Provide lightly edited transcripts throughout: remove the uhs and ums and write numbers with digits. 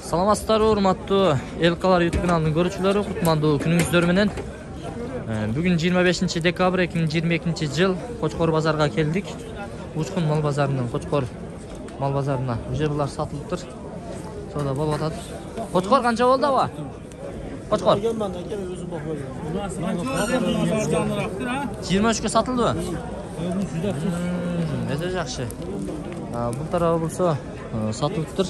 Саламатсыздар, урматтуу эл калар YouTube каналынын көрүүчүлөрү, кутмандуу күнүңүздөр менен. Бүгүн 25 декабрь 2022 жыл Кочкор базарга келдик. Учкун мал базарынан Кочкор мал базарына жерлер сатылыптыр. Соода болуп атат. Кочкор канча болду аба? Кочкор 23 сатылдыбы? Эзе жакшы. Бул тарабы болсо сатылыптыр.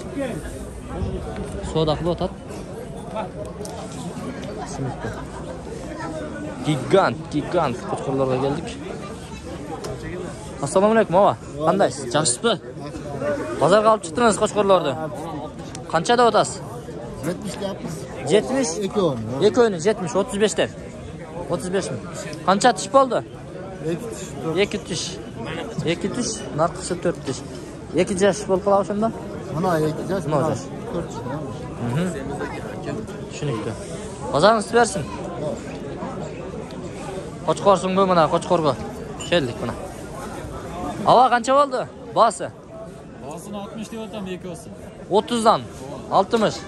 Соода кылып атат. Гигант кочкорлорго келдик. Ассаламу алейкум аба. Кандайсыз? Жакшысызбы? Базарга алып чыктыңыз кочкорлорду. Канча деп атасыз? 70. 70? Экөөнү 70, 35тер. 35 ми? Канча тиш болду? 2 тиш. 2 тиш, наркысы 4 тиш. 2 жаш болуп калабы ошондо? Мына 2 жаш, 4 жаш. Түшүнүктүү. Базарыңыз берсин. Кочкорсуңбу мына Кочкорго келдик мына. Аба канча болду? Баасы? Баасын 60 деп атам, эки болсун. 30дан 60.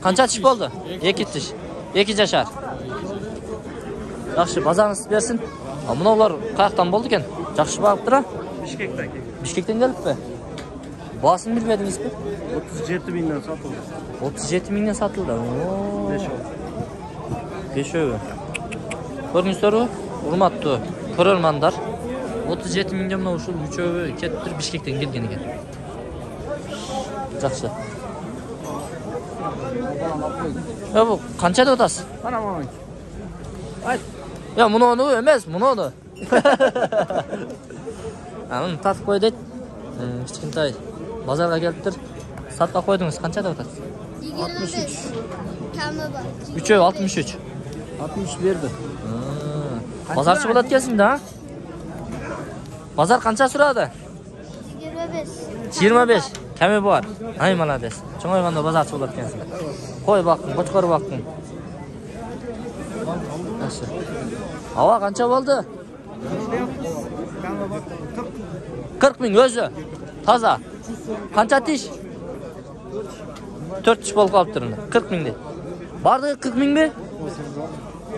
Канча тиш болду? 2 тиш. 2 жашар. Жакшы, базарыңыз берсин. Мыналар каяктан болду экен? Жакшы багыптыр а? Бишкектен. Бишкектен келиппи? Баасын билбедиңизби? 37 миңден сатылды. 37 миңден сатылды. 5 Көрүңүздөрбү? Урматтуу көрөрмандар. 37 миңден мына ушул үчөө кетиптир, Бишкектен келген экен. Жакшы. Бу канча деп атасыз? Кана мамай. Айт. Я муну эмес, муну. Муну татып кой дейт. Кичкентай базарга келиптир. Сатка койдуңуз, канча деп атасыз? 63. Камы бар. Үчөө 63. 60 берди. Базарчы болот экенсиң да? Базар канча сурады? 25. 25. Кеми бар. Ай молодец. Чоңойгондо базарчы болот экенсиң. Кой бактың, Кочкор бактың. Жакшы. Аба канча болду? 40 миң өзү. Таза. Канча тиш? 4 тиш болуп калыптыр. 40 миң дейт. Бардыгы 40 миңби?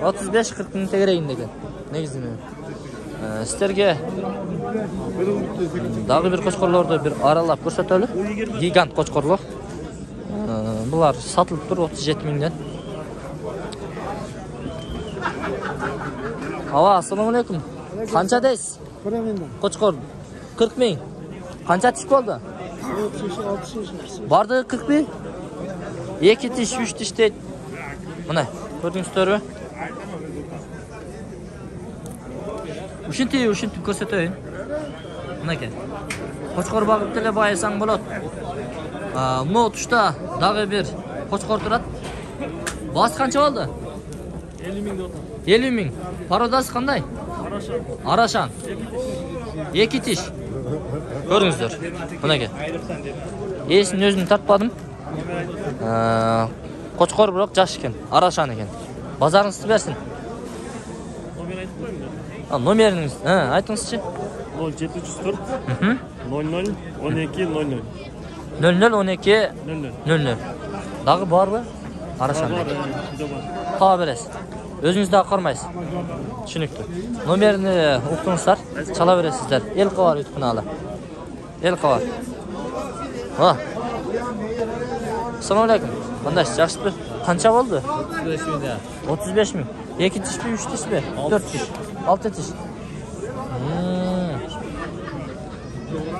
35-40 миң тегерегинде экен. Негизинен. Сиздерге дагы бир кочкорлорду бир аралап көрсөтөлү. Гигант кочкорлор. Булар сатылып тур 37 миңден. Аба, ассаламу алейкум. Канча дейсиз? Кочкор 40 миң. Канча тиш болду? 66. Бардыгы 40 2 тиш, 3 тиш дейт. Мына, көрдүңүздөрбү? Ушинтип көрсөтөйүн. Мынакей. Кочкор багып деле байысаң болот. Мына тушта дагы бир кочкор турат. Баасы канча болду? 50 миң деп атам. 50 миң. Пародасы кандай? Арашан. 2 тиш. Көрүңүздөр. Мынакей. Эсин өзүм тартпадым. Кочкор бирок жакшы экен. Арашан экен. Базарыңызды берсин. Номер айтып коюмун. Номериңиз, айтыңызчы. 0704 00 12 00. 00 12 00. 00. Дагы барбы? Арашан. Таба бересиз. Өзүңүз дагы кармайсыз. Түшүнүктүү. Номерини уктуңуздар, чала бересиздер. Эл кабар YouTube каналы. Эл кабар. Ассаламу алейкум. Кандайсыз, жакшысызбы? Канча болду? 35 миң. 35 миң. 2 тишпи, 3 тишпи? 4 тиш. 6 тиш.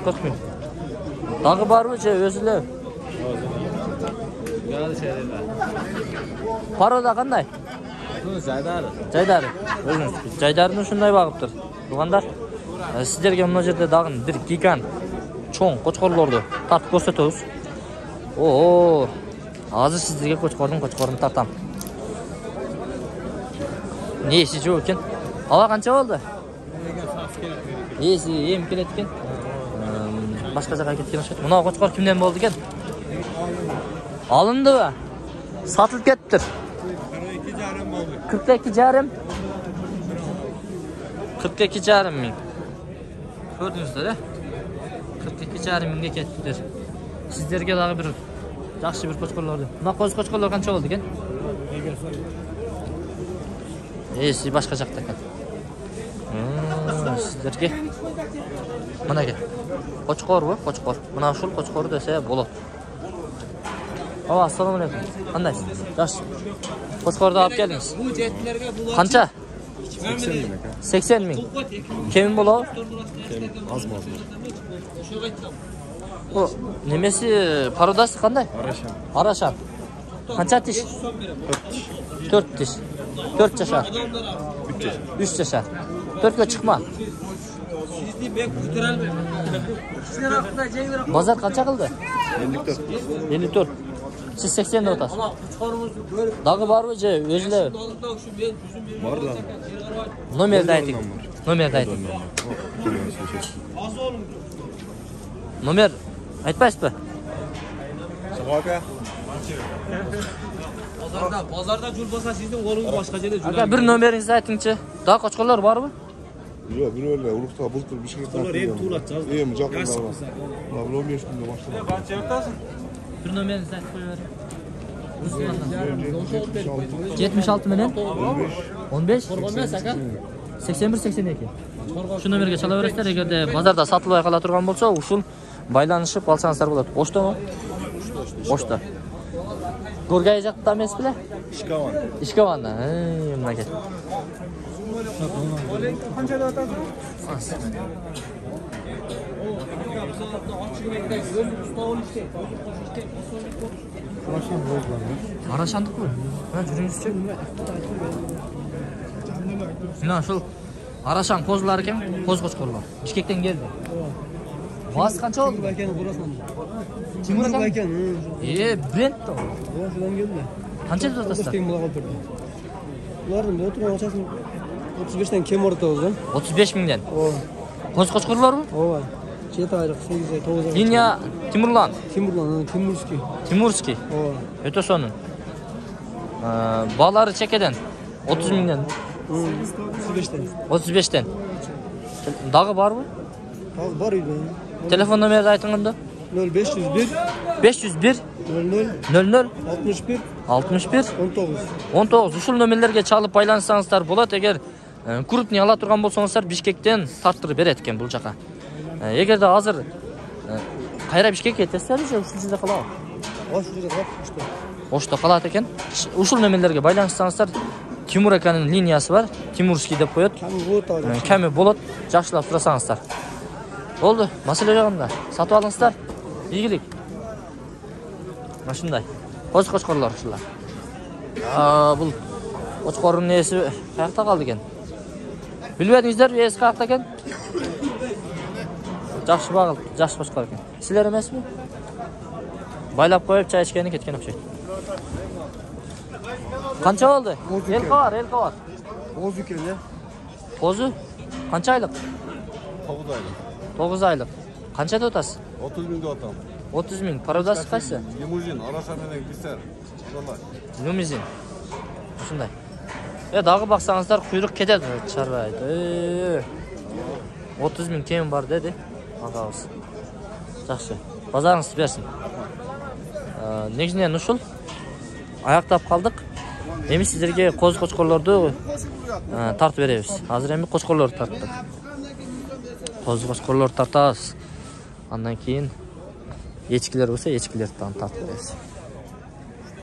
40 миң. Дагы барбы же өзү эле? Парода кандай? Жайдары. Өзүңүз жайдарын ушундай багыптыр. Туугандар, сиздерге мына жерде дагы бир гигант чоң кочкорлорду тартып көрсөтөбүз. Азыр сиздерге кочкордун тартам. Неси жок экен. Ала канча болду? Эси эми келет экен. Башка жака кеткен окшойт. Мына кочкор кимден болду экен? Алындыбы? Сатылып кетиптир. 42,5. 42,5 миң. Көрдүңүздөр, 42,5 миңге кетиптир. Сиздерге дагы бир Yaxshi bir qo'chqorlardi. Buna qo'z qo'chqorlar qancha bo'ldi ekan? Siz boshqa joqda ekan. Sizlarga mana aka. Qo'chqor bu, qo'chqor. Mana shu qo'chqor desa bo'ladi. Assalomu alaykum. Qandaysiz? Yaxshi. Qo'chqorni olib keldingiz. Qancha? 80 ming. Kim bo'ladi? Az mı? Bu nimesi parodası qanday? Arashan. Qancha tish? 4 tish. 4 yashar. 3 yashar. 4 ga chiqma. Bozor qancha qildi? 54. 54. Siz 80 da o'tasiz. Dag'i bormi je, o'zlar? Var lan. Nomerni ayting. Nomerni ayting. Nomer aytmaysizmi? Sabahka. Bozorda jul bo'lsa sizning qo'lingiz boshqa joyda jul. Aka bir nomeringizni aytingchi. Daha qochqonlar bormi? Yok bir öyle. Urukta bultur bir şey. Ular hem tuğlatacağız. İyiyim cakın da var. Lan 15 günde başladı. Bir nomeringizni aytib qo'yavering. 76 million 15 81 82. Shu nomerga chalaverasizlar. Agarda bozorda sotilmay qola turgan bo'lsa, ushul baylanishib olsangizlar bo'ladi. Pochtami? Pochta. Go'rgayjaqda emasmi? Şikavan. Ishkavanda. Nimaga? Qanchada otasiz? Arashandiq bu. Mana juringizchi. Mana shu Arashan qo'zlar ekan, qo'z qo'chqorlar. Bishkekdan keldi. Vos qancha oldi? Timur ekan. Brent. Şuradan geldi. Qancha tutasizlar? Tek muloqot turdi. Ularning o'tirgan ochasini 35 dan kim o'rta o'zi? 35 mingdan. O, Qo'z qo'chqorlarmi? o. 7 oylik, 8 oy, 9 oy. Liniya Timurlan. Timurskiy. Timurskiy. O, Ötosonun. Bağları çekeden 30 mingdan. 35 dan. 35'ten. Dağı var mı? Hozir bor edi. Telefon numarası aytganda 0501 501 00 00 61 61 19. 19 ушул номерлерге чалып байланышсаңыздар болот. Эгер крупный ала турган болсоңуздар Бишкектен тарттырып берет экен бул жака. Эгерде азыр кайра Бишкекке кетесиздер же ушул жерде калабы? Ошо жерде калат ушта. Ошто калат экен. Ушул номерлерге байланышсаңыздар Тимур аканын линиясы бар. Тимурский деп коет. Кеми болот. Жакшылап турасаңыздар. Oldu. Masalе жагында. Сатып алыңыздар. Ийгилик. Машындай. Qo'chqorlar ушулар. Бул qo'chqorun nesi qayerda qoldi ekan? Bilmadingizlar, esi qayerda ekan? Yaxshi bag'il, yaxshi qo'chqor ekan. Sizlar emasmi? Baylab qo'yib choy ichgani ketgan o'xshaydi. Qancha oldi? El qavar. O'zi ekan ya. Qo'zi qancha oylik? 9 aylık. 9 oylik. Qanchada o'tasiz? 30 mingde otam. 30 ming. Parodasi qaysi? Limuzin, Arashan'dan gider. Vallahi. Limuzin. Shunday. Dağı baksanızlar kuyruk ketadi çarbaydı. 30 ming kemim var dedi. Ağabeyimiz. Yaxşı. Bazarınız bersin. Negizden uşul ayaqtap qaldık. Endi sizlarga qo'z qo'chqorlarni tartib beramiz. Hozir endi qo'chqorlar tartdik. Qo'z qo'chqorlar tartamiz. Ondan keyin echkilar bo'lsa, echkilardan tartib beramiz.